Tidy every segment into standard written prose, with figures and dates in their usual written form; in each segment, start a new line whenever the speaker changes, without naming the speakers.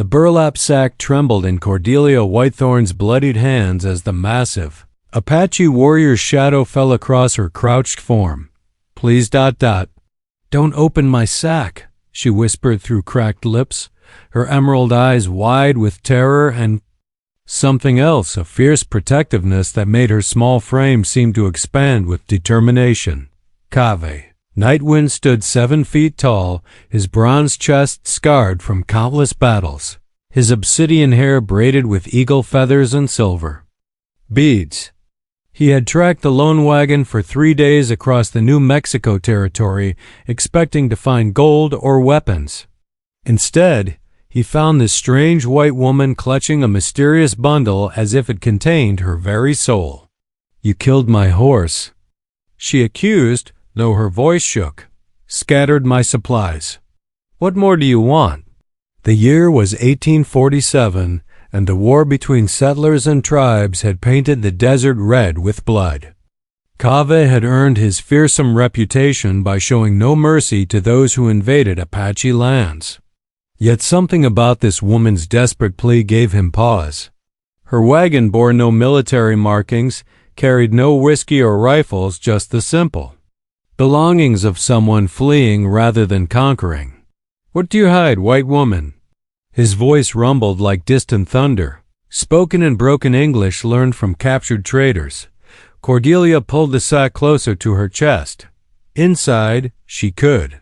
The burlap sack trembled in Cordelia Whitethorn's bloodied hands as the massive Apache warrior's shadow fell across her crouched form. "Please, .. Don't open my sack," she whispered through cracked lips, her emerald eyes wide with terror and something else, a fierce protectiveness that made her small frame seem to expand with determination. Kaveh. Nightwind stood 7 feet tall, his bronze chest scarred from countless battles, his obsidian hair braided with eagle feathers and silver beads. He had tracked the lone wagon for 3 days across the New Mexico territory, expecting to find gold or weapons. Instead, he found this strange white woman clutching a mysterious bundle as if it contained her very soul. "You killed my horse," she accused, though her voice shook. "Scattered my supplies. What more do you want?" The year was 1847, and the war between settlers and tribes had painted the desert red with blood. Kaveh had earned his fearsome reputation by showing no mercy to those who invaded Apache lands. Yet something about this woman's desperate plea gave him pause. Her wagon bore no military markings, carried no whiskey or rifles, just the simple belongings of someone fleeing rather than conquering. "What do you hide, white woman?" His voice rumbled like distant thunder, spoken in broken English learned from captured traders. Cordelia pulled the sack closer to her chest. Inside, she could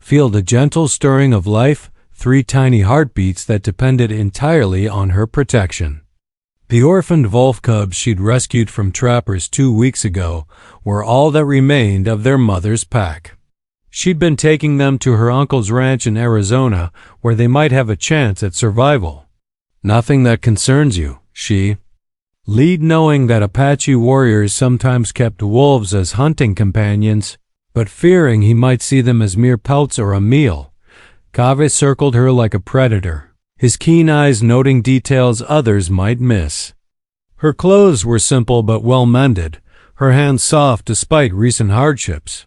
feel the gentle stirring of life, 3 tiny heartbeats that depended entirely on her protection. The orphaned wolf cubs she'd rescued from trappers 2 weeks ago were all that remained of their mother's pack. She'd been taking them to her uncle's ranch in Arizona, where they might have a chance at survival. "Nothing that concerns you," she lead, knowing that Apache warriors sometimes kept wolves as hunting companions, but fearing he might see them as mere pelts or a meal. Kaveh circled her like a predator, his keen eyes noting details others might miss. Her clothes were simple but well-mended, her hands soft despite recent hardships.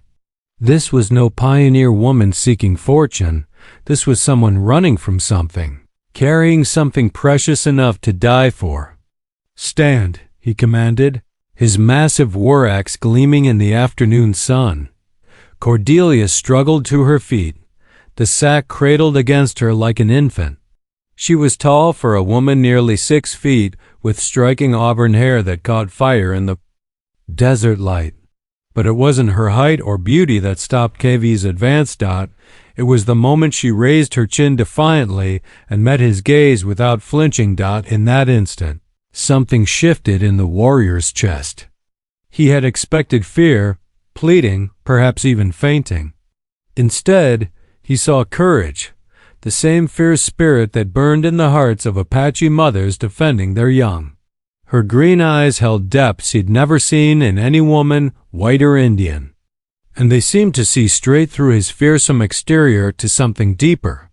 This was no pioneer woman seeking fortune. This was someone running from something, carrying something precious enough to die for. "Stand," he commanded, his massive war axe gleaming in the afternoon sun. Cordelia struggled to her feet, the sack cradled against her like an infant. She was tall for a woman nearly 6 feet, with striking auburn hair that caught fire in the desert light. But it wasn't her height or beauty that stopped Kaveh's advance. It was the moment she raised her chin defiantly and met his gaze without flinching. In that instant, something shifted in the warrior's chest. He had expected fear, pleading, perhaps even fainting. Instead, he saw courage, the same fierce spirit that burned in the hearts of Apache mothers defending their young. Her green eyes held depths he'd never seen in any woman, white or Indian, and they seemed to see straight through his fearsome exterior to something deeper.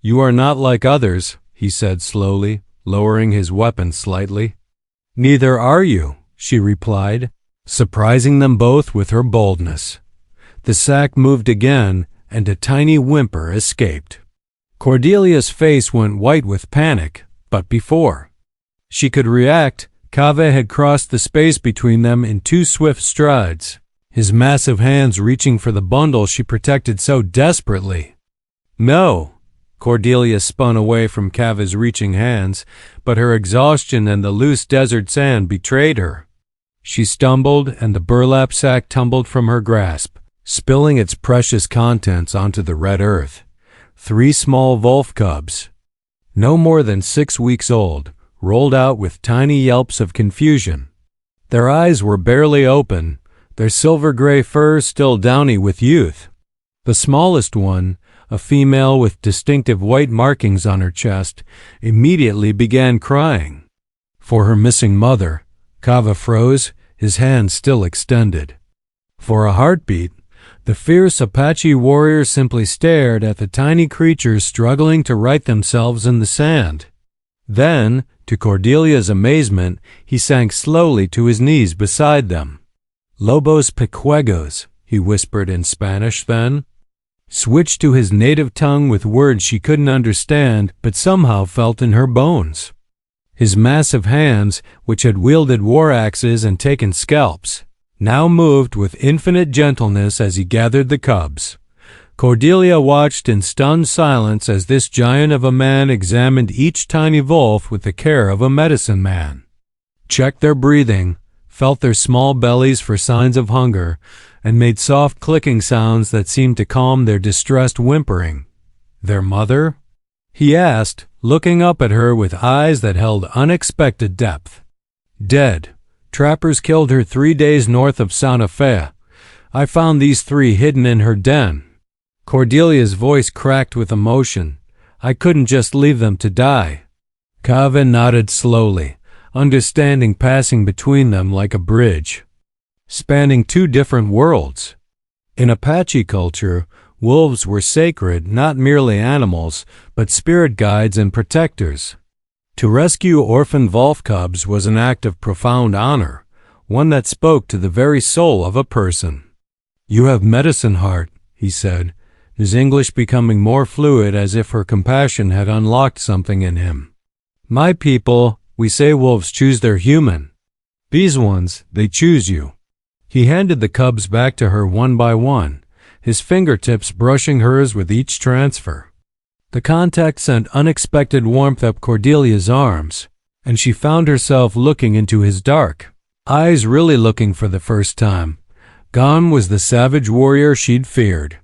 "You are not like others," he said slowly, lowering his weapon slightly. "Neither are you," she replied, surprising them both with her boldness. The sack moved again, and a tiny whimper escaped. Cordelia's face went white with panic, but before she could react, Kaveh had crossed the space between them in 2 swift strides, his massive hands reaching for the bundle she protected so desperately. "No!" Cordelia spun away from Kaveh's reaching hands, but her exhaustion and the loose desert sand betrayed her. She stumbled, and the burlap sack tumbled from her grasp, spilling its precious contents onto the red earth. 3 small wolf cubs, no more than 6 weeks old, rolled out with tiny yelps of confusion. Their eyes were barely open, their silver-gray fur still downy with youth. The smallest one, a female with distinctive white markings on her chest, immediately began crying. For her missing mother, Kaveh froze, his hand still extended. For a heartbeat, the fierce Apache warrior simply stared at the tiny creatures struggling to right themselves in the sand. Then, to Cordelia's amazement, he sank slowly to his knees beside them. "Lobos pequeños," he whispered in Spanish then. switched to his native tongue with words she couldn't understand but somehow felt in her bones. His massive hands, which had wielded war axes and taken scalps, now moved with infinite gentleness as he gathered the cubs. Cordelia watched in stunned silence as this giant of a man examined each tiny wolf with the care of a medicine man. Checked their breathing, felt their small bellies for signs of hunger, and made soft clicking sounds that seemed to calm their distressed whimpering. Their mother? He asked, looking up at her with eyes that held unexpected depth. Dead. Trappers killed her 3 days north of Santa Fe. I found these 3 hidden in her den. Cordelia's voice cracked with emotion. I couldn't just leave them to die. Kava nodded slowly, understanding passing between them like a bridge, spanning 2 different worlds. In Apache culture, wolves were sacred, not merely animals, but spirit guides and protectors. To rescue orphaned wolf cubs was an act of profound honor, one that spoke to the very soul of a person. You have medicine heart, he said, his English becoming more fluid as if her compassion had unlocked something in him. My people, we say wolves choose their human. These ones, they choose you. He handed the cubs back to her one by one, his fingertips brushing hers with each transfer. The contact sent unexpected warmth up Cordelia's arms, and she found herself looking into his dark eyes, really looking for the first time. Gone was the savage warrior she'd feared.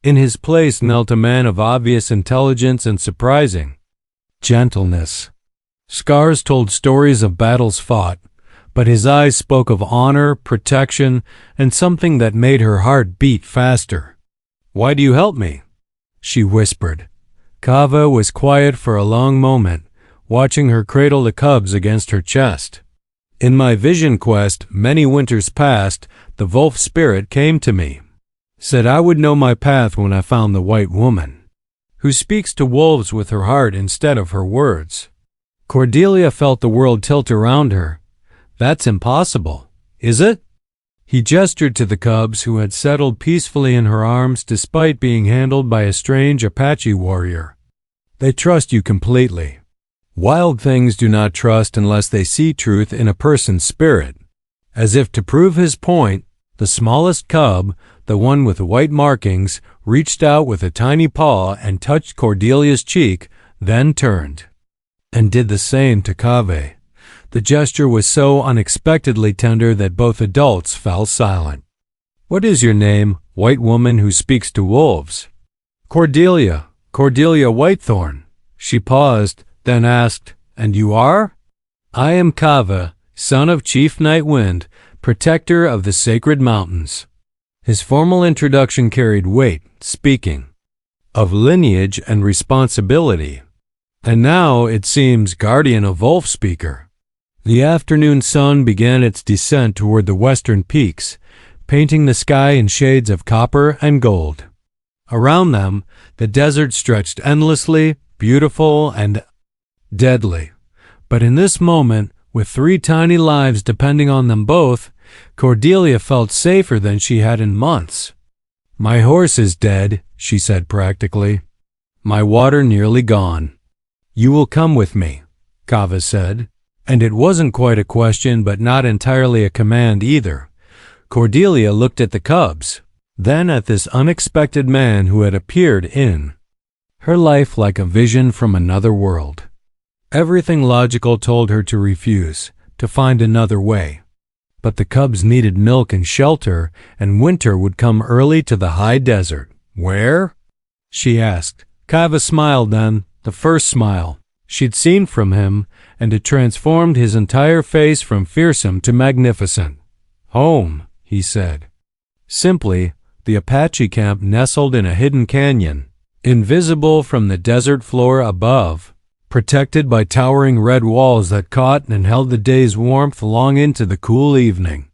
In his place knelt a man of obvious intelligence and surprising gentleness. Scars told stories of battles fought, but his eyes spoke of honor, protection, and something that made her heart beat faster. Why do you help me? She whispered. Kava was quiet for a long moment, watching her cradle the cubs against her chest. In my vision quest, many winters past, the wolf spirit came to me. Said I would know my path when I found the white woman, who speaks to wolves with her heart instead of her words. Cordelia felt the world tilt around her. That's impossible, is it? He gestured to the cubs who had settled peacefully in her arms despite being handled by a strange Apache warrior. They trust you completely. Wild things do not trust unless they see truth in a person's spirit. As if to prove his point, the smallest cub, the one with white markings, reached out with a tiny paw and touched Cordelia's cheek, then turned and did the same to Kave. The gesture was so unexpectedly tender that both adults fell silent. What is your name, white woman who speaks to wolves? Cordelia Whitethorn. She paused, then asked, And you are? I am Kava, son of Chief Nightwind, protector of the sacred mountains. His formal introduction carried weight, speaking of lineage and responsibility. And now, it seems, guardian of Wolf Speaker. The afternoon sun began its descent toward the western peaks, painting the sky in shades of copper and gold. Around them, the desert stretched endlessly, beautiful and deadly. But in this moment, with 3 tiny lives depending on them both, Cordelia felt safer than she had in months. My horse is dead, she said practically. My water nearly gone. You will come with me, Kava said. And it wasn't quite a question, but not entirely a command either. Cordelia looked at the cubs, then at this unexpected man who had appeared in her life like a vision from another world. Everything logical told her to refuse, to find another way. But the cubs needed milk and shelter, and winter would come early to the high desert. Where? She asked. Kava smiled then, the first smile she'd seen from him, and it transformed his entire face from fearsome to magnificent. Home, he said. Simply, the Apache camp nestled in a hidden canyon, invisible from the desert floor above, protected by towering red walls that caught and held the day's warmth long into the cool evening.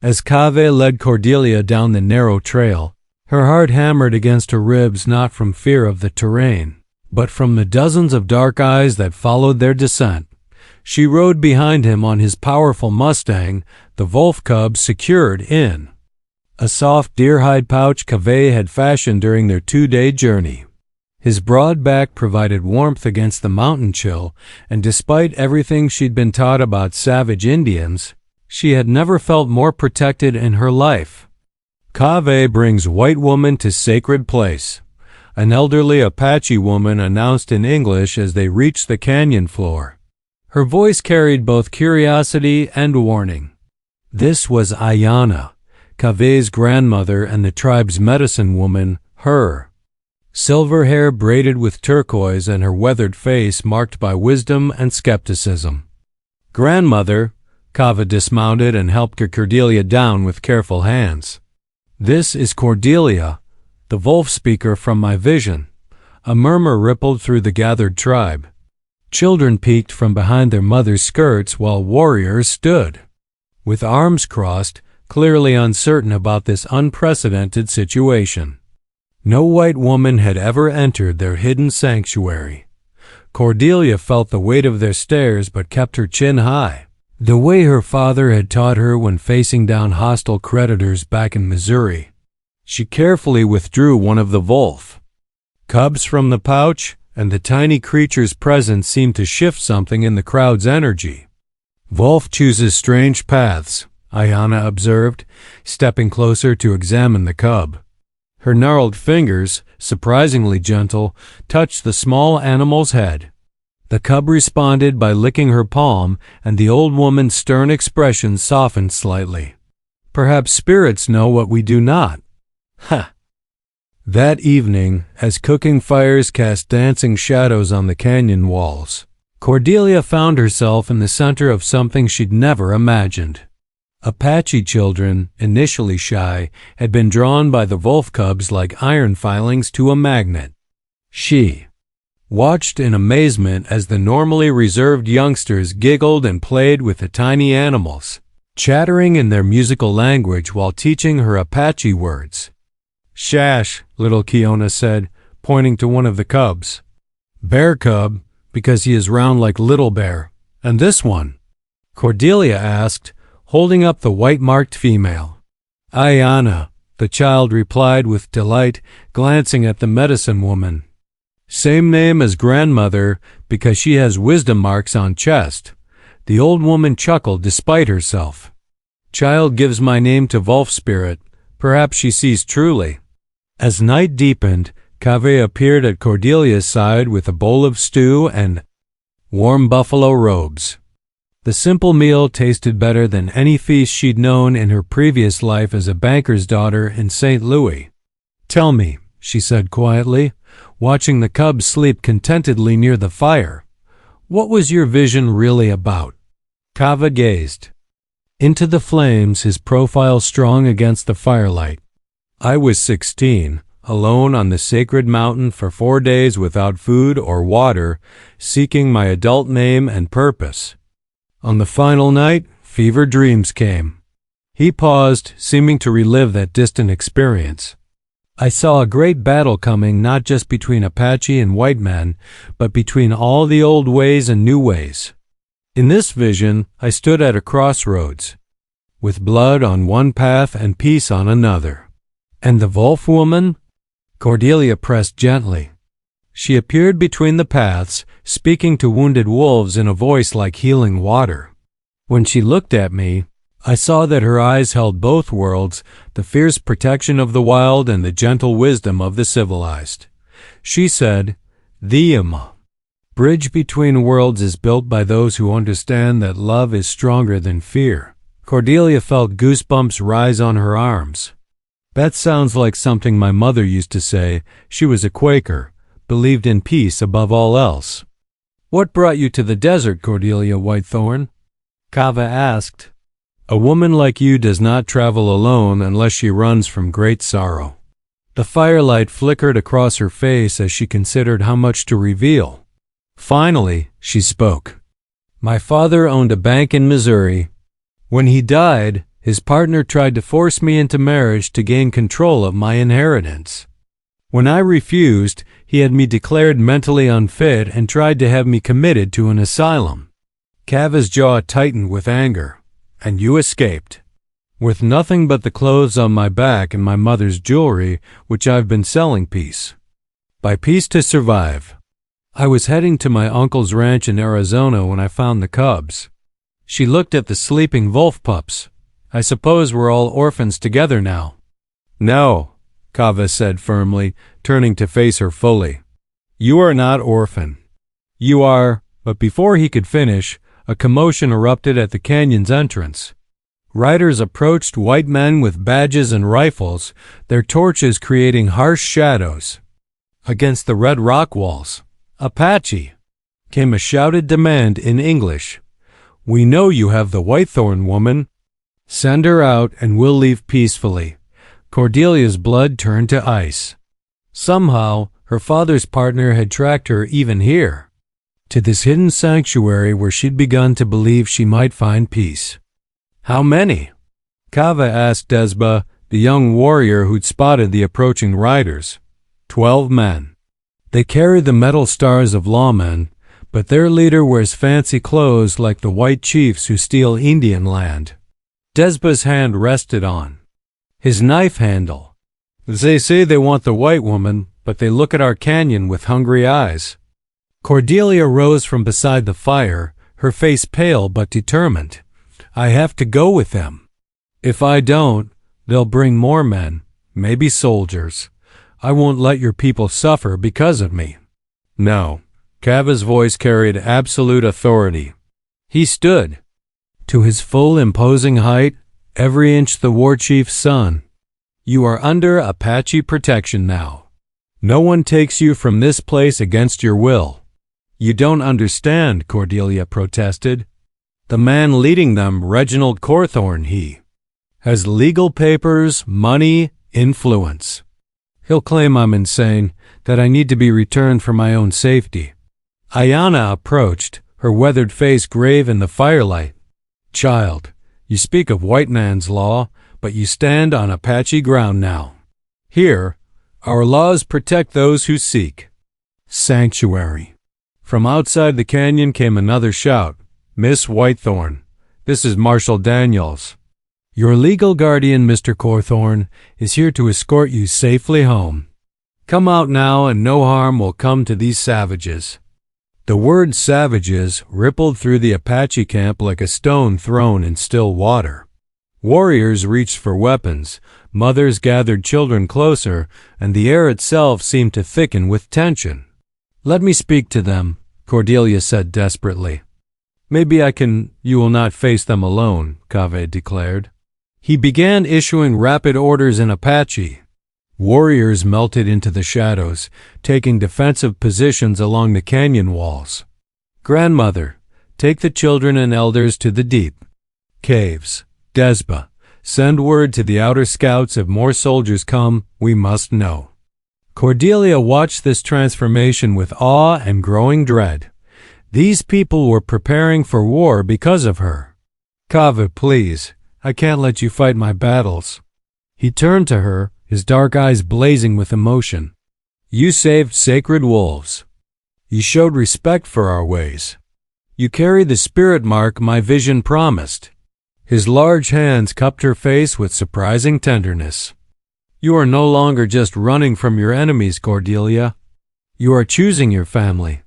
As Kave led Cordelia down the narrow trail, her heart hammered against her ribs not from fear of the terrain, but from the dozens of dark eyes that followed their descent. She rode behind him on his powerful Mustang, the wolf cub secured in a soft deer-hide pouch Kaveh had fashioned during their 2-day journey. His broad back provided warmth against the mountain chill, and despite everything she'd been taught about savage Indians, she had never felt more protected in her life. Kaveh brings white woman to sacred place, an elderly Apache woman announced in English as they reached the canyon floor. Her voice carried both curiosity and warning. This was Ayana, Kaveh's grandmother and the tribe's medicine woman, her. Silver hair braided with turquoise and her weathered face marked by wisdom and skepticism. Grandmother, Kaveh dismounted and helped Cordelia down with careful hands. This is Cordelia, the wolf speaker from my vision. A murmur rippled through the gathered tribe. Children peeked from behind their mothers' skirts while warriors stood, with arms crossed, clearly uncertain about this unprecedented situation. No white woman had ever entered their hidden sanctuary. Cordelia felt the weight of their stares but kept her chin high, the way her father had taught her when facing down hostile creditors back in Missouri. She carefully withdrew one of the wolf cubs from the pouch, and the tiny creature's presence seemed to shift something in the crowd's energy. Wolf chooses strange paths, Ayana observed, stepping closer to examine the cub. Her gnarled fingers, surprisingly gentle, touched the small animal's head. The cub responded by licking her palm, and the old woman's stern expression softened slightly. Perhaps spirits know what we do not. Ha! That evening, as cooking fires cast dancing shadows on the canyon walls, Cordelia found herself in the center of something she'd never imagined. Apache children, initially shy, had been drawn by the wolf cubs like iron filings to a magnet. She watched in amazement as the normally reserved youngsters giggled and played with the tiny animals, chattering in their musical language while teaching her Apache words. Shash, little Kiona said, pointing to one of the cubs. Bear cub, because he is round like Little Bear. And this one? Cordelia asked, holding up the white-marked female. Ayana, the child replied with delight, glancing at the medicine woman. Same name as grandmother, because she has wisdom marks on chest. The old woman chuckled despite herself. Child gives my name to wolf spirit. Perhaps she sees truly. As night deepened, Kaveh appeared at Cordelia's side with a bowl of stew and warm buffalo robes. The simple meal tasted better than any feast she'd known in her previous life as a banker's daughter in St. Louis. Tell me, she said quietly, watching the cubs sleep contentedly near the fire. What was your vision really about? Kaveh gazed into the flames, his profile strong against the firelight. I was 16, alone on the sacred mountain for 4 days without food or water, seeking my adult name and purpose. On the final night, fever dreams came. He paused, seeming to relive that distant experience. I saw a great battle coming not just between Apache and white men, but between all the old ways and new ways. In this vision, I stood at a crossroads, with blood on one path and peace on another. And the wolf woman? Cordelia pressed gently. She appeared between the paths, speaking to wounded wolves in a voice like healing water. When she looked at me, I saw that her eyes held both worlds, the fierce protection of the wild and the gentle wisdom of the civilized. She said, "The bridge between worlds is built by those who understand that love is stronger than fear." Cordelia felt goosebumps rise on her arms. That sounds like something my mother used to say. She was a Quaker, believed in peace above all else. What brought you to the desert, Cordelia Whitethorn? Kaveh asked. A woman like you does not travel alone unless she runs from great sorrow. The firelight flickered across her face as she considered how much to reveal. Finally, she spoke. My father owned a bank in Missouri. When he died, his partner tried to force me into marriage to gain control of my inheritance. When I refused, he had me declared mentally unfit and tried to have me committed to an asylum. Kaveh's jaw tightened with anger. And you escaped. with nothing but the clothes on my back and my mother's jewelry, which I've been selling piece by piece to survive. I was heading to my uncle's ranch in Arizona when I found the cubs. She looked at the sleeping wolf pups. I suppose we're all orphans together now. No, Kava said firmly, turning to face her fully. You are not orphan. You are, but before he could finish, a commotion erupted at the canyon's entrance. Riders approached white men with badges and rifles, their torches creating harsh shadows. Against the red rock walls, Apache, came a shouted demand in English. We know you have the Whitethorn woman. Send her out and we'll leave peacefully. Cordelia's blood turned to ice. Somehow, her father's partner had tracked her even here, to this hidden sanctuary where she'd begun to believe she might find peace. How many? Kava asked Desba, the young warrior who'd spotted the approaching riders. 12 men. They carry the metal stars of lawmen, but their leader wears fancy clothes like the white chiefs who steal Indian land. Desba's hand rested on his knife handle. They say they want the white woman, but they look at our canyon with hungry eyes. Cordelia rose from beside the fire, her face pale but determined. I have to go with them. If I don't, they'll bring more men, maybe soldiers. I won't let your people suffer because of me. No. Kava's voice carried absolute authority. He stood, to his full imposing height, every inch the war chief's son. You are under Apache protection now. No one takes you from this place against your will. You don't understand, Cordelia protested. The man leading them, Reginald Cawthorn, he has legal papers, money, influence. He'll claim I'm insane, that I need to be returned for my own safety. Ayana approached, her weathered face grave in the firelight. Child, you speak of white man's law, but you stand on Apache ground now. Here, our laws protect those who seek sanctuary. From outside the canyon came another shout. Miss Whitethorn, this is Marshal Daniels. Your legal guardian, Mr. Cawthorn, is here to escort you safely home. Come out now and no harm will come to these savages. The word savages rippled through the Apache camp like a stone thrown in still water. Warriors reached for weapons, mothers gathered children closer, and the air itself seemed to thicken with tension. Let me speak to them, Cordelia said desperately. Maybe you will not face them alone, Kava declared. He began issuing rapid orders in Apache. Warriors melted into the shadows, taking defensive positions along the canyon walls. Grandmother, take the children and elders to the deep caves. Desba, send word to the outer scouts if more soldiers come, we must know. Cordelia watched this transformation with awe and growing dread. These people were preparing for war because of her. Kava, please, I can't let you fight my battles. He turned to her, his dark eyes blazing with emotion. You saved sacred wolves. You showed respect for our ways. You carry the spirit mark my vision promised. His large hands cupped her face with surprising tenderness. You are no longer just running from your enemies, Cordelia. You are choosing your family.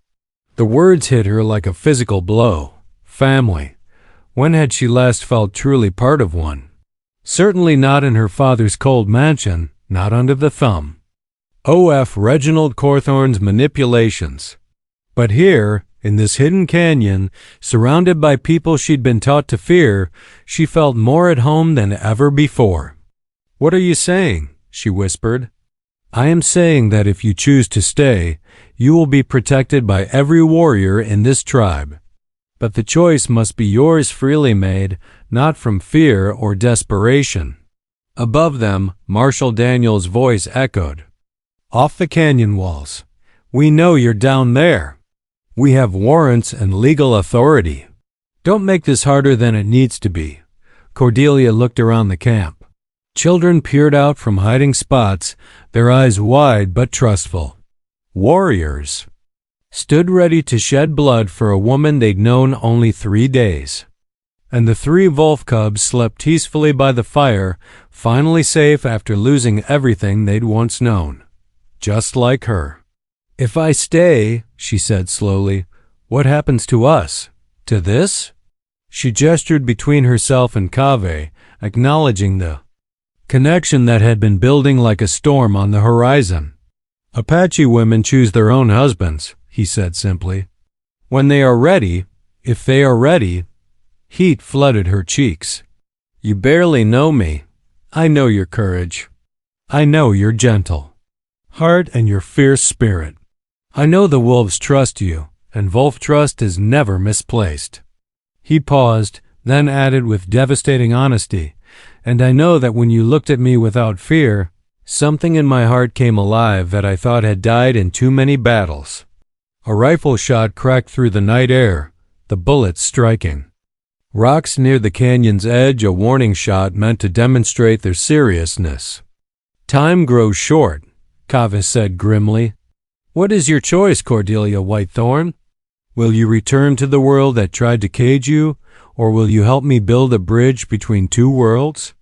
The words hit her like a physical blow. Family. When had she last felt truly part of one? Certainly not in her father's cold mansion, not under the thumb. O.F. Reginald Cawthorn's manipulations. But here, in this hidden canyon, surrounded by people she'd been taught to fear, she felt more at home than ever before. What are you saying? She whispered. I am saying that if you choose to stay, you will be protected by every warrior in this tribe. But the choice must be yours freely made, not from fear or desperation. Above them, Marshal Daniels' voice echoed. Off the canyon walls. We know you're down there. We have warrants and legal authority. Don't make this harder than it needs to be. Cordelia looked around the camp. Children peered out from hiding spots, their eyes wide but trustful. Warriors stood ready to shed blood for a woman they'd known only 3 days. and the 3 wolf cubs slept peacefully by the fire, finally safe after losing everything they'd once known. Just like her. "If I stay," she said slowly, "what happens to us? To this?" She gestured between herself and Kaveh, acknowledging the connection that had been building like a storm on the horizon. "Apache women choose their own husbands," he said simply. "When they are ready, if they are ready." Heat flooded her cheeks. "You barely know me. I know your courage. I know your gentle heart and your fierce spirit. I know the wolves trust you, and wolf trust is never misplaced." He paused, then added with devastating honesty, "And I know that when you looked at me without fear, something in my heart came alive that I thought had died in too many battles." A rifle shot cracked through the night air, the bullets striking rocks near the canyon's edge, a warning shot meant to demonstrate their seriousness. "Time grows short," Kaveh said grimly. "What is your choice, Cordelia Whitethorn? Will you return to the world that tried to cage you, or will you help me build a bridge between 2 worlds?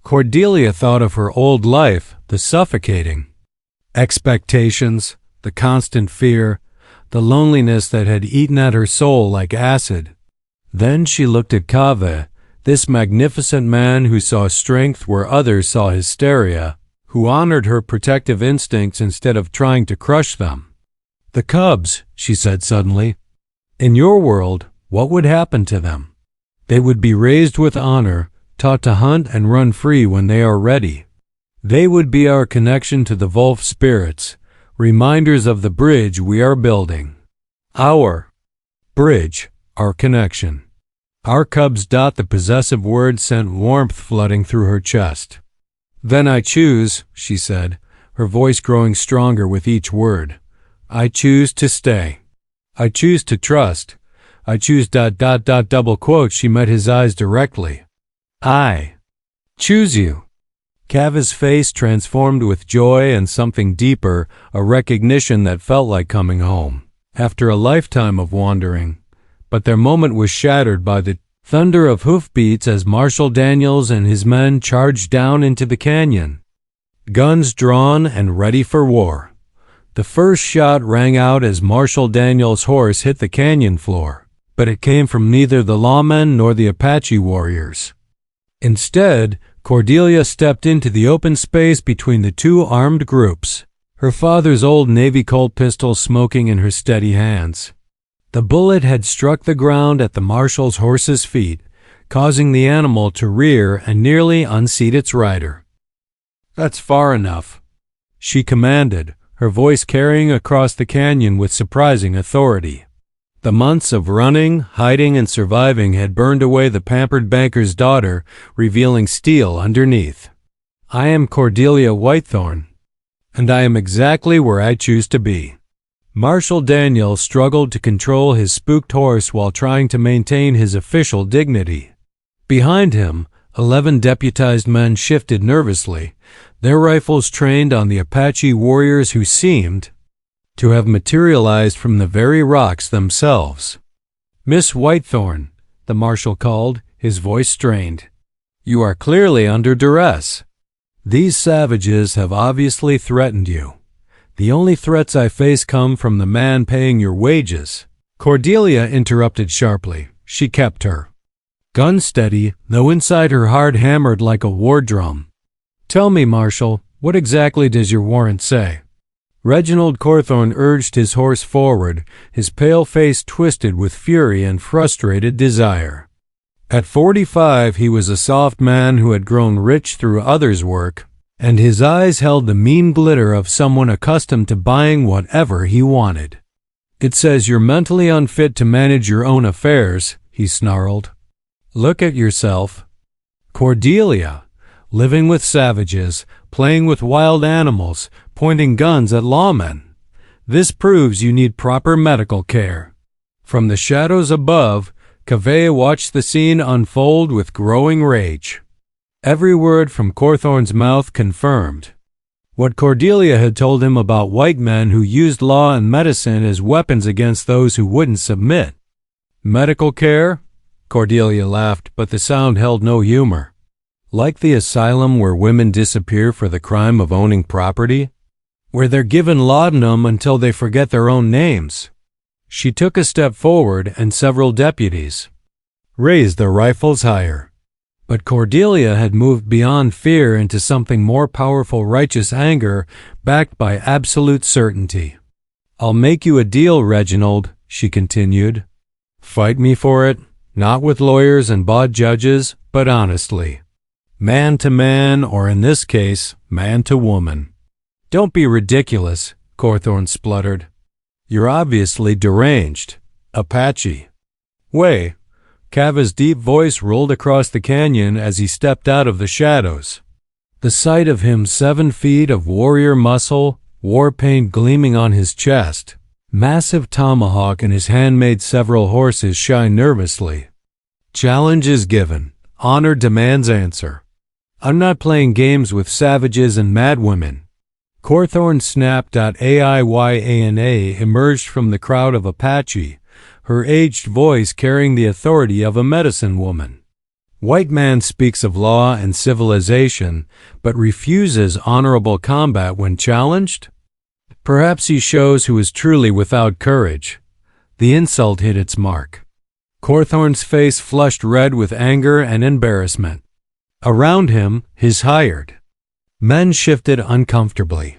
Cordelia thought of her old life, the suffocating expectations, the constant fear, the loneliness that had eaten at her soul like acid. Then she looked at Kaveh, this magnificent man who saw strength where others saw hysteria, who honored her protective instincts instead of trying to crush them. "The cubs," she said suddenly. "In your world, what would happen to them? They would be raised with honor, taught to hunt and run free when they are ready. They would be our connection to the wolf spirits, reminders of the bridge we are building. Our bridge, our connection. Our cubs." The possessive word sent warmth flooding through her chest. "Then I choose," she said, her voice growing stronger with each word. "I choose to stay. I choose to trust. I choose ... double quote. She met his eyes directly. "I choose you." Kaveh's face transformed with joy and something deeper, a recognition that felt like coming home after a lifetime of wandering. But their moment was shattered by the thunder of hoofbeats as Marshal Daniels and his men charged down into the canyon, guns drawn and ready for war. The first shot rang out as Marshal Daniels' horse hit the canyon floor, but it came from neither the lawmen nor the Apache warriors. Instead, Cordelia stepped into the open space between the 2 armed groups, her father's old Navy Colt pistol smoking in her steady hands. The bullet had struck the ground at the marshal's horse's feet, causing the animal to rear and nearly unseat its rider. "That's far enough," she commanded, her voice carrying across the canyon with surprising authority. The months of running, hiding, and surviving had burned away the pampered banker's daughter, revealing steel underneath. "I am Cordelia Whitethorn, and I am exactly where I choose to be." Marshal Daniel struggled to control his spooked horse while trying to maintain his official dignity. Behind him, 11 deputized men shifted nervously, their rifles trained on the Apache warriors who seemed to have materialized from the very rocks themselves. "Miss Whitethorn," the marshal called, his voice strained. "You are clearly under duress. These savages have obviously threatened you. The only threats I face come from the man paying your wages." Cordelia interrupted sharply. She kept her gun steady, though inside her heart hammered like a war drum. "Tell me, Marshal, what exactly does your warrant say?" Reginald Cawthorn urged his horse forward, his pale face twisted with fury and frustrated desire. At 45, he was a soft man who had grown rich through others' work, and his eyes held the mean glitter of someone accustomed to buying whatever he wanted. "It says you're mentally unfit to manage your own affairs," he snarled. "Look at yourself. Cordelia, living with savages, playing with wild animals, pointing guns at lawmen. This proves you need proper medical care." From the shadows above, Kaveh watched the scene unfold with growing rage. Every word from Cawthorn's mouth confirmed what Cordelia had told him about white men who used law and medicine as weapons against those who wouldn't submit. Medical care? Cordelia laughed, but the sound held no humor. Like the asylum where women disappear for the crime of owning property? Where they're given laudanum until they forget their own names. She took a step forward and several deputies raised their rifles higher. But Cordelia had moved beyond fear into something more powerful, righteous anger backed by absolute certainty. "I'll make you a deal, Reginald," she continued. "Fight me for it, not with lawyers and bawd judges, but honestly. Man to man, or in this case, man to woman." "Don't be ridiculous," Cawthorn spluttered. "You're obviously deranged. Apache." "Way." Kava's deep voice rolled across the canyon as he stepped out of the shadows. The sight of him 7 feet of warrior muscle, war paint gleaming on his chest, massive tomahawk in his hand made several horses shine nervously. "Challenge is given. Honor demands answer. I'm not playing games with savages and madwomen." Cawthorn snapped. Iyana emerged from the crowd of Apache, her aged voice carrying the authority of a medicine woman. "White man speaks of law and civilization, but refuses honorable combat when challenged? Perhaps he shows who is truly without courage." The insult hit its mark. Cawthorn's face flushed red with anger and embarrassment. Around him, his hired men shifted uncomfortably.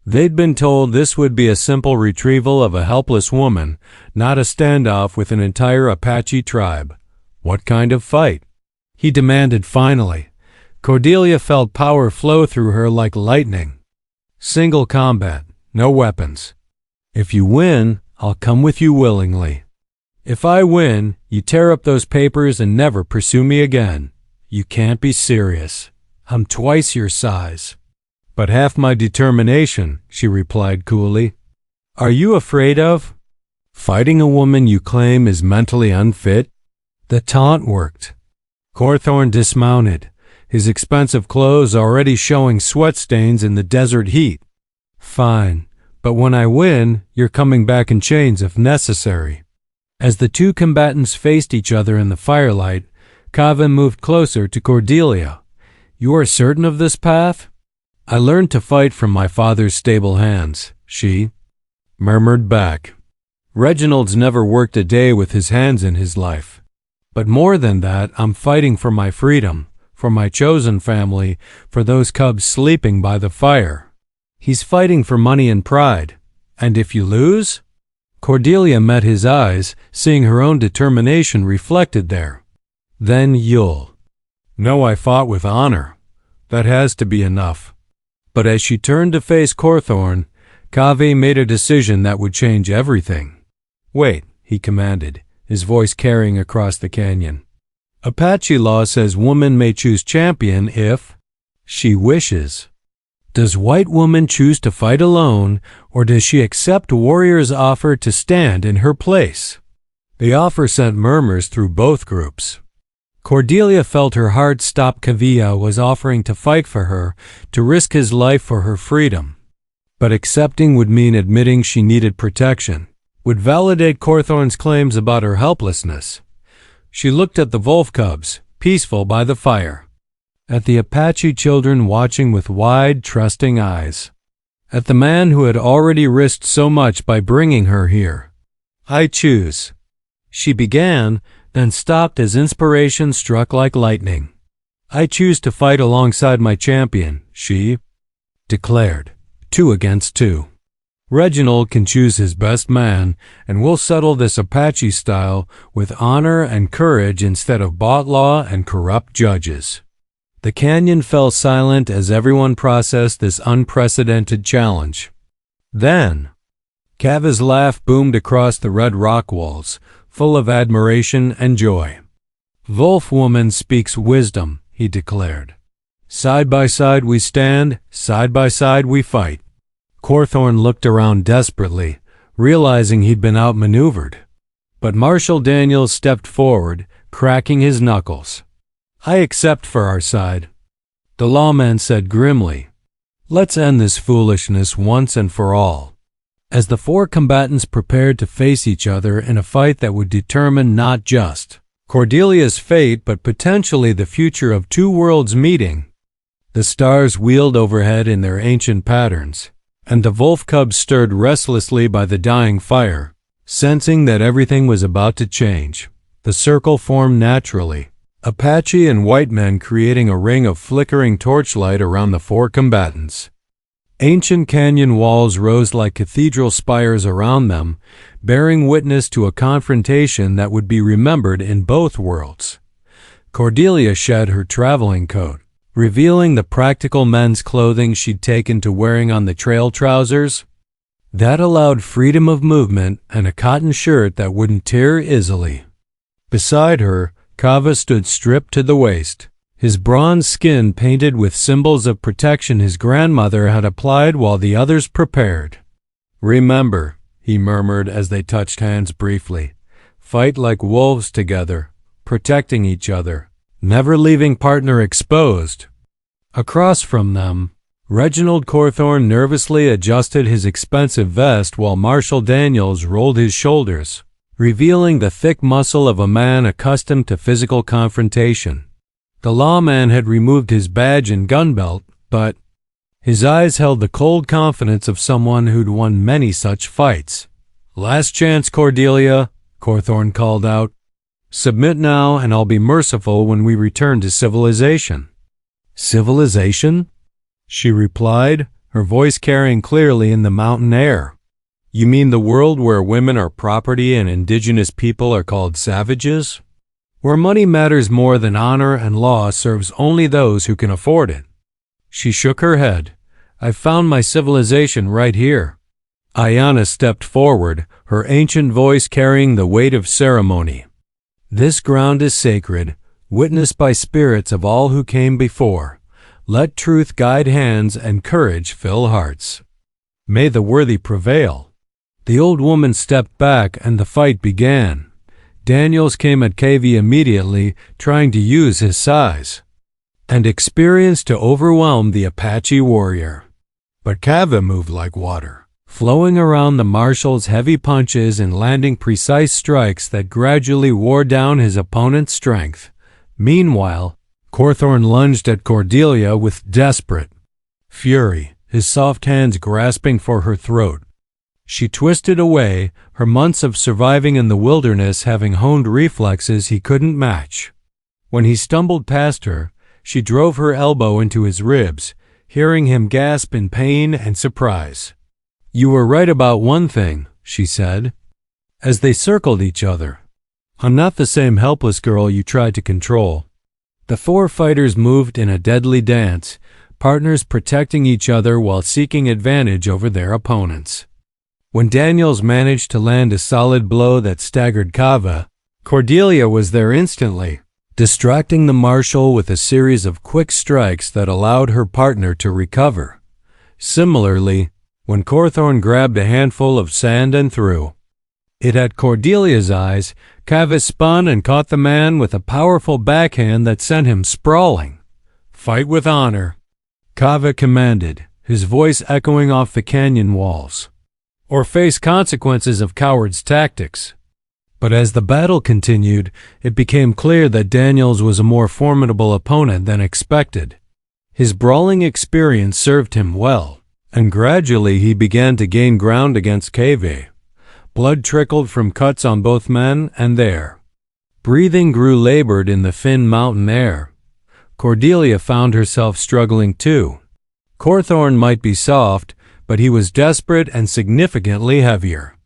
They'd been told this would be a simple retrieval of a helpless woman, not a standoff with an entire Apache tribe. What kind of fight? He demanded finally. Cordelia felt power flow through her like lightning. "Single combat, no weapons. If you win, I'll come with you willingly. If I win, you tear up those papers and never pursue me again. You can't be serious. I'm twice your size." "But half my determination," she replied coolly. "Are you afraid of fighting a woman you claim is mentally unfit?" The taunt worked. Cawthorn dismounted, his expensive clothes already showing sweat stains in the desert heat. "Fine, but when I win, you're coming back in chains if necessary." As the two combatants faced each other in the firelight, Kava moved closer to Cordelia. "You are certain of this path?" "I learned to fight from my father's stable hands," she murmured back. "Reginald's never worked a day with his hands in his life. But more than that, I'm fighting for my freedom, for my chosen family, for those cubs sleeping by the fire." He's fighting for money and pride. "And if you lose?" Cordelia met his eyes, seeing her own determination reflected there. "Then you'll." "No, I fought with honor. That has to be enough." But as she turned to face Cawthorn, Kave made a decision that would change everything. "Wait," he commanded, his voice carrying across the canyon. "Apache law says woman may choose champion if she wishes. Does white woman choose to fight alone, or does she accept warrior's offer to stand in her place?" The offer sent murmurs through both groups. Cordelia felt her heart stop. Kavia was offering to fight for her, to risk his life for her freedom. But accepting would mean admitting she needed protection, would validate Cawthorn's claims about her helplessness. She looked at the wolf cubs, peaceful by the fire. At the Apache children watching with wide, trusting eyes. At the man who had already risked so much by bringing her here. "I choose," she began, then stopped as inspiration struck like lightning. "I choose to fight alongside my champion," she declared. 2 against 2. "Reginald can choose his best man, and we'll settle this Apache style with honor and courage instead of bought law and corrupt judges." The canyon fell silent as everyone processed this unprecedented challenge. Then, Kava's laugh boomed across the red rock walls, full of admiration and joy. "Wolf woman speaks wisdom," he declared. "Side by side we stand, side by side we fight." Cawthorn looked around desperately, realizing he'd been outmaneuvered. But Marshal Daniels stepped forward, cracking his knuckles. "I accept for our side," the lawman said grimly. "Let's end this foolishness once and for all." As the 4 combatants prepared to face each other in a fight that would determine not just Cordelia's fate, but potentially the future of two worlds meeting. The stars wheeled overhead in their ancient patterns, and the wolf cubs stirred restlessly by the dying fire. Sensing that everything was about to change, the circle formed naturally, Apache and white men creating a ring of flickering torchlight around the four combatants. Ancient canyon walls rose like cathedral spires around them, bearing witness to a confrontation that would be remembered in both worlds. Cordelia shed her traveling coat, revealing the practical men's clothing she'd taken to wearing on the trail trousers. That allowed freedom of movement and a cotton shirt that wouldn't tear easily. Beside her, Kava stood stripped to the waist, his bronze skin painted with symbols of protection his grandmother had applied while the others prepared. "Remember," he murmured as they touched hands briefly, "fight like wolves together, protecting each other, never leaving partner exposed." Across from them, Reginald Cawthorn nervously adjusted his expensive vest while Marshal Daniels rolled his shoulders, revealing the thick muscle of a man accustomed to physical confrontation. The lawman had removed his badge and gun belt, but his eyes held the cold confidence of someone who'd won many such fights. "Last chance, Cordelia," Cawthorn called out. "Submit now, and I'll be merciful when we return to civilization." "Civilization?" she replied, her voice carrying clearly in the mountain air. "You mean the world where women are property and indigenous people are called savages? Where money matters more than honor and law serves only those who can afford it?" She shook her head. "I've found my civilization right here." Ayanna stepped forward, her ancient voice carrying the weight of ceremony. "This ground is sacred, witnessed by spirits of all who came before. Let truth guide hands and courage fill hearts. May the worthy prevail." The old woman stepped back and the fight began. Daniels came at Kavi immediately, trying to use his size and experience to overwhelm the Apache warrior. But Kava moved like water, flowing around the marshal's heavy punches and landing precise strikes that gradually wore down his opponent's strength. Meanwhile, Cawthorn lunged at Cordelia with desperate fury, his soft hands grasping for her throat. She twisted away, her months of surviving in the wilderness having honed reflexes he couldn't match. When he stumbled past her, she drove her elbow into his ribs, hearing him gasp in pain and surprise. "You were right about one thing," she said, as they circled each other. "I'm not the same helpless girl you tried to control." The four fighters moved in a deadly dance, partners protecting each other while seeking advantage over their opponents. When Daniels managed to land a solid blow that staggered Kava, Cordelia was there instantly, distracting the marshal with a series of quick strikes that allowed her partner to recover. Similarly, when Cawthorn grabbed a handful of sand and threw it at Cordelia's eyes, Kava spun and caught the man with a powerful backhand that sent him sprawling. "Fight with honor," Kava commanded, his voice echoing off the canyon walls, "or face consequences of cowards' tactics." But as the battle continued, it became clear that Daniels was a more formidable opponent than expected. His brawling experience served him well, and gradually he began to gain ground against Cave. Blood trickled from cuts on both men, and their breathing grew labored in the thin mountain air. Cordelia found herself struggling too. Cawthorn might be soft, but he was desperate and significantly heavier.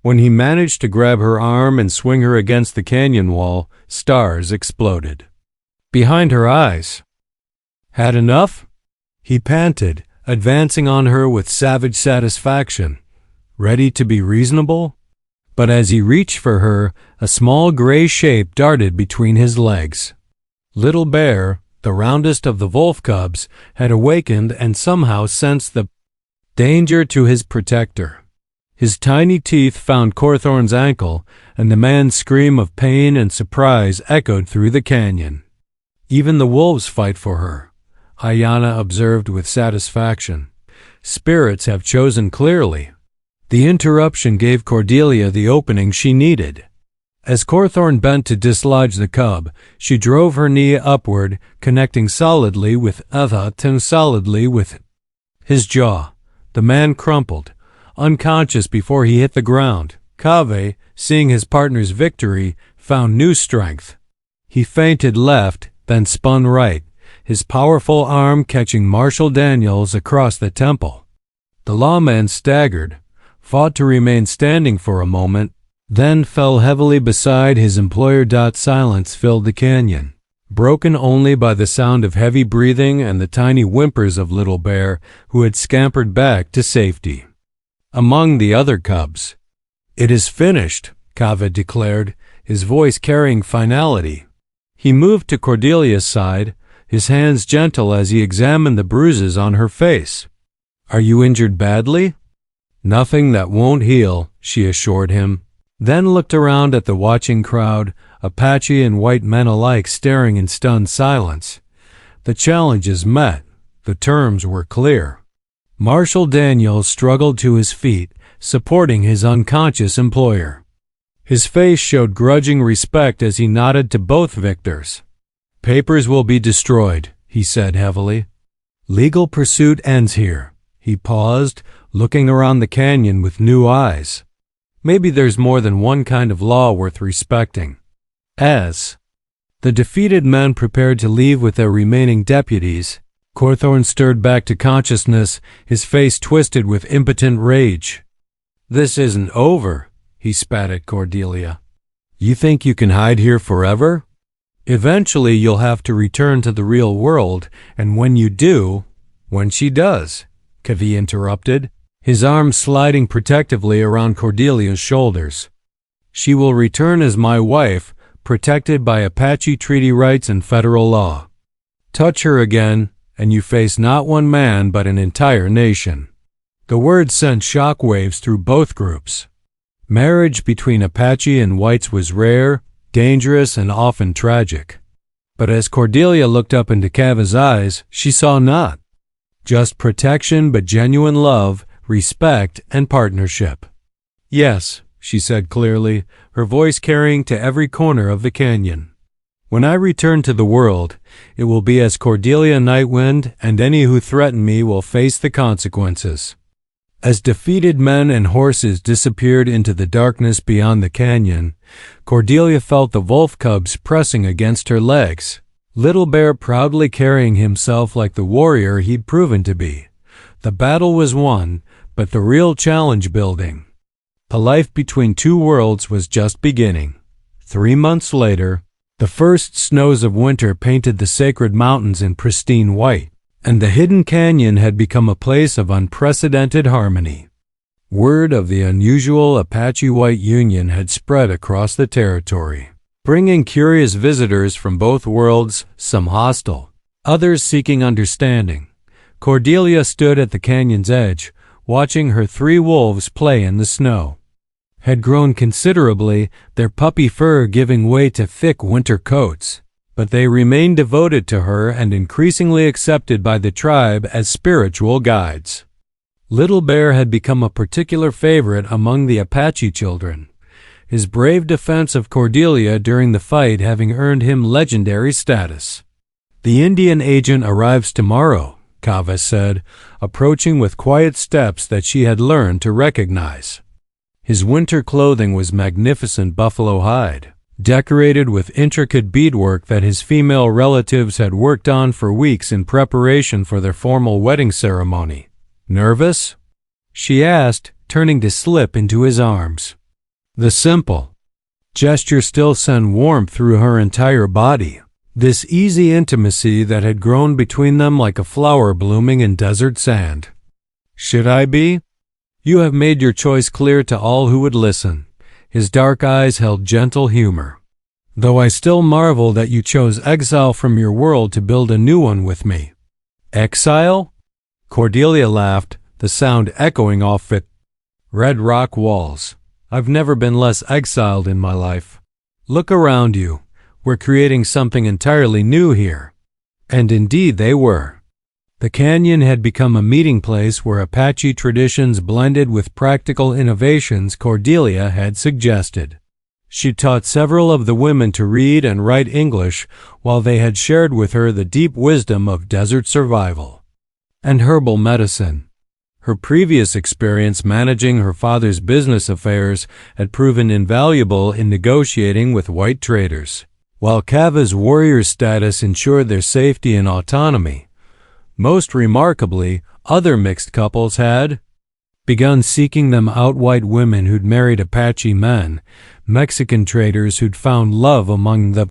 When he managed to grab her arm and swing her against the canyon wall, stars exploded behind her eyes. "Had enough?" he panted, advancing on her with savage satisfaction, ready to be reasonable. But as he reached for her, a small gray shape darted between his legs. Little Bear, the roundest of the wolf cubs, had awakened and somehow sensed the danger to his protector. His tiny teeth found Cawthorn's ankle, and the man's scream of pain and surprise echoed through the canyon. "Even the wolves fight for her," Ayanna observed with satisfaction. "Spirits have chosen clearly." The interruption gave Cordelia the opening she needed. As Cawthorn bent to dislodge the cub, she drove her knee upward, connecting solidly with his jaw. The man crumpled, unconscious before he hit the ground. Kaveh, seeing his partner's victory, found new strength. He feinted left, then spun right, his powerful arm catching Marshal Daniels across the temple. The lawman staggered, fought to remain standing for a moment, then fell heavily beside his employer. Silence filled the canyon, broken only by the sound of heavy breathing and the tiny whimpers of Little Bear, who had scampered back to safety among the other cubs. "It is finished," Kaveh declared, his voice carrying finality. He moved to Cordelia's side, his hands gentle as he examined the bruises on her face. "Are you injured badly?" "Nothing that won't heal," she assured him, then looked around at the watching crowd, Apache and white men alike staring in stunned silence. The challenge is met. The terms were clear. Marshal Daniels struggled to his feet, supporting his unconscious employer. His face showed grudging respect as he nodded to both victors. "Papers will be destroyed," he said heavily. "Legal pursuit ends here." He paused, looking around the canyon with new eyes. Maybe there's more than one kind of law worth respecting. As the defeated men prepared to leave with their remaining deputies, Cawthorn stirred back to consciousness, his face twisted with impotent rage. "This isn't over," he spat at Cordelia. "You think you can hide here forever? Eventually you'll have to return to the real world, and when you do—" "When she does," Kaveh interrupted, his arm sliding protectively around Cordelia's shoulders. "She will return as my wife, protected by Apache treaty rights and federal law. Touch her again, and you face not one man but an entire nation." The words sent shockwaves through both groups. Marriage between Apache and whites was rare, dangerous, and often tragic. But as Cordelia looked up into Kaveh's eyes, she saw not just protection but genuine love, respect, and partnership. "Yes," she said clearly, her voice carrying to every corner of the canyon. "When I return to the world, it will be as Cordelia Nightwind, and any who threaten me will face the consequences." As defeated men and horses disappeared into the darkness beyond the canyon, Cordelia felt the wolf cubs pressing against her legs, Little Bear proudly carrying himself like the warrior he'd proven to be. The battle was won, but the real challenge building. The life between two worlds was just beginning. 3 months later, the first snows of winter painted the sacred mountains in pristine white, and the hidden canyon had become a place of unprecedented harmony. Word of the unusual Apache-White union had spread across the territory, bringing curious visitors from both worlds, some hostile, others seeking understanding. Cordelia stood at the canyon's edge, watching her 3 wolves play in the snow. Had grown considerably, their puppy fur giving way to thick winter coats, but they remained devoted to her and increasingly accepted by the tribe as spiritual guides. Little Bear had become a particular favorite among the Apache children, his brave defense of Cordelia during the fight having earned him legendary status. "The Indian agent arrives tomorrow," Kaveh said, approaching with quiet steps that she had learned to recognize. His winter clothing was magnificent buffalo hide, decorated with intricate beadwork that his female relatives had worked on for weeks in preparation for their formal wedding ceremony. "Nervous?" she asked, turning to slip into his arms. The simple gesture still sent warmth through her entire body. This easy intimacy that had grown between them like a flower blooming in desert sand. "Should I be?" "You have made your choice clear to all who would listen." His dark eyes held gentle humor. "Though I still marvel that you chose exile from your world to build a new one with me." "Exile?" Cordelia laughed, the sound echoing off it. "Red rock walls. I've never been less exiled in my life. Look around you. We're creating something entirely new here." And indeed they were. The canyon had become a meeting place where Apache traditions blended with practical innovations Cordelia had suggested. She taught several of the women to read and write English while they had shared with her the deep wisdom of desert survival and herbal medicine. Her previous experience managing her father's business affairs had proven invaluable in negotiating with white traders. While Kava's warrior status ensured their safety and autonomy, most remarkably, other mixed couples had begun seeking them out. White women who'd married Apache men, Mexican traders who'd found love among the